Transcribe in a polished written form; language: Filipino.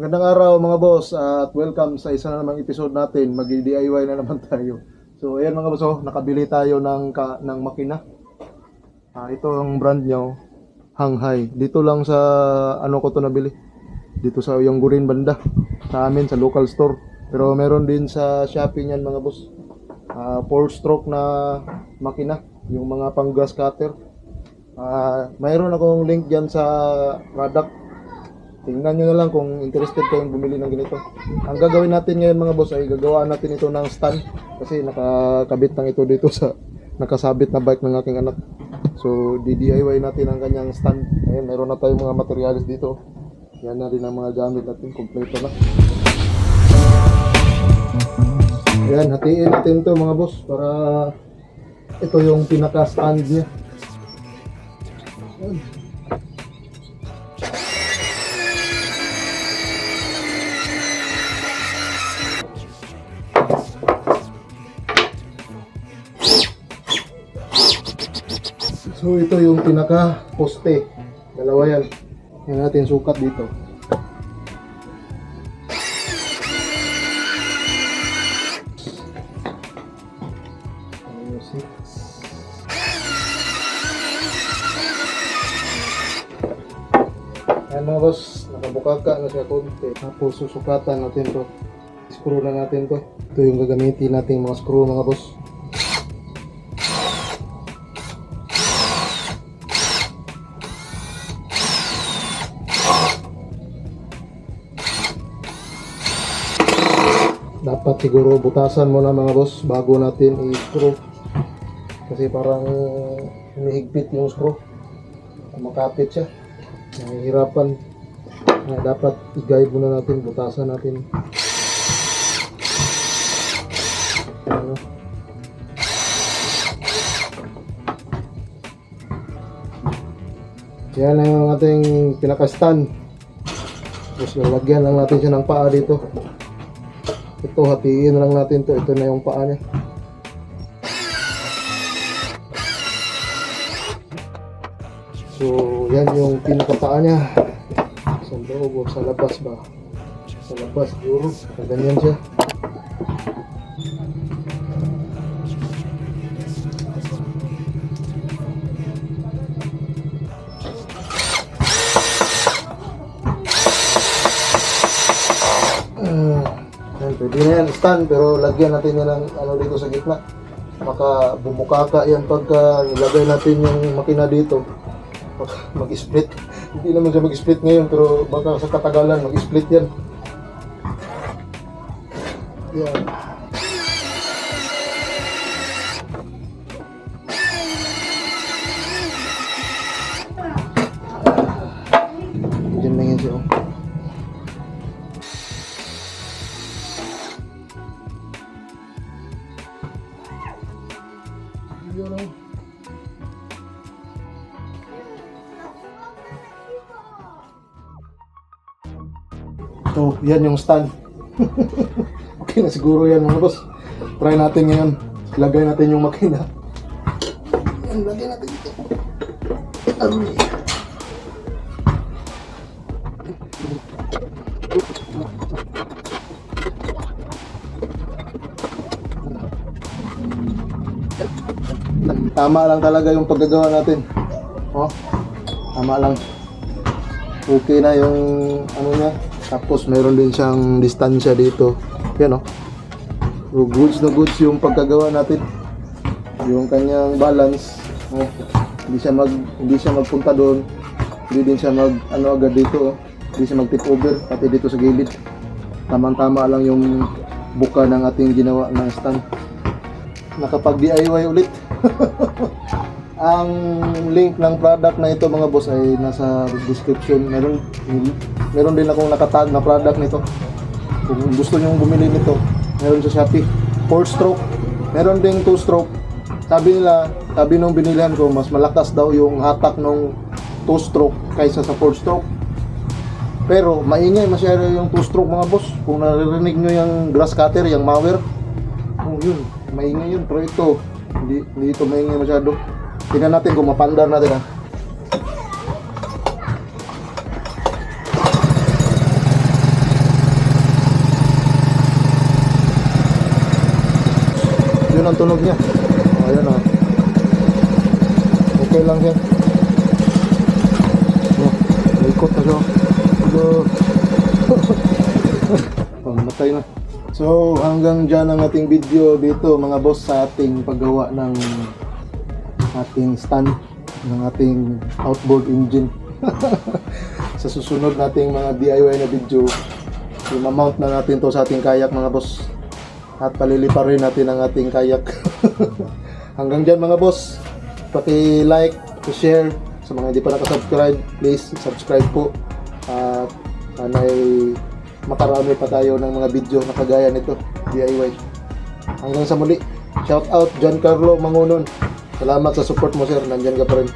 Magandang araw mga boss at welcome sa isa na namang episode natin. Mag-DIY na naman tayo. So ayan mga boss, nakabili tayo ng makina. Ito ang brand nyo, Hanghai. Dito lang sa ano ko to nabili. Dito sa Yonggurin banda. Sa amin sa local store. Pero meron din sa Shopee niyan mga boss. 4-stroke na makina, yung mga pang grass cutter. Mayroon akong link diyan sa product. Tingnan nyo na lang kung interested kayong bumili ng ganito. Ang gagawin natin ngayon mga boss ay gagawaan natin ito ng stand kasi nakakabit lang ito dito sa nakasabit na bike ng aking anak. So DIY natin ang kanyang stand. Ayun, meron na tayong mga materials dito. Yan na rin ang mga gamit natin, kompleto na. Yan, hatiin natin ito mga boss para ito yung pinaka stand niya. Yan. So ito yung pinaka poste. Dalawa yan. Yan natin sukat dito. Yan mga boss, nakabukaka na siya konti. Tapos susukatan natin to. Screw na natin to. Ito yung gagamitin nating mga screw mga boss. Dapat siguro butasan muna mga boss bago natin i-screw kasi parang humihigpit yung screw, makapit siya, nahihirapan. Dapat i-guide muna natin, butasan natin. Ano? Yan na yung ating pinaka-stand. Tapos lalagyan lang natin siya ng paa dito. Ito, hatiin lang natin to. Ito na yung paa niya. So, yan yung pinakapaa niya. Sa loob o sa labas ba? Sa labas, siguro. Ganyan siya. Pwede na yan stand, pero lagyan natin yan ng ano dito sa gitna. Baka bumukaka yan pagka nilagay natin yung makina dito. Baka mag-split. Hindi naman siya mag-split ngayon, pero baka sa katagalan mag-split yan. Yan. Diyan lang yan siya. So, yan yung stand. Okay na siguro yan mga boss. Try natin ngayon. Lagay natin yung makina. Yan, lagay natin ito. Tama lang talaga yung paggagawa natin. Oh, tama lang. Okay na yung ano niya. Tapos meron din siyang distansya dito. Yan oh. So, goods na goods yung pagkagawa natin. Yung kanyang balance, oh, hindi siya magpunta doon. Hindi din siya agad dito, oh. Hindi siya mag-tip over pati dito sa gilid. Tamang-tama lang yung buka ng ating ginawa ng stand. Nakapag-DIY ulit. Ang link ng product na ito mga boss ay nasa description. Meron din akong nakatag na product nito. Kung gusto nyo bumili nito, meron sa Shopee. 4-stroke. Meron ding 2-stroke. Sabi nung binilihan ko, mas malakas daw yung hatak ng 2-stroke kaysa sa 4-stroke. Pero maingay masyado yung 2-stroke mga boss. Kung naririnig nyo yung grass cutter, yung mower, yun, maingay yun. Pero ito, hindi ito maingay masyado. Tingnan natin kung mapandar natin ha. ang tunog niya. Ayan o. Okay lang siya. Ikot na siya. Matay na. So hanggang dyan ang ating video dito mga boss sa ating paggawa ng ating stand ng ating outboard engine. Sa susunod nating mga DIY na video, i-mount na natin to sa ating kayak mga boss at palilipa rin natin ang ating kayak. Hanggang dyan mga boss, paki-like, paki-share. Sa mga hindi pa nakasubscribe, please subscribe po at sana'y makarami pa tayo ng mga video na kagaya nito, DIY. Hanggang sa muli, shout out John Carlo Mangunon. Salamat sa support mo sir, nandyan ka pa rin.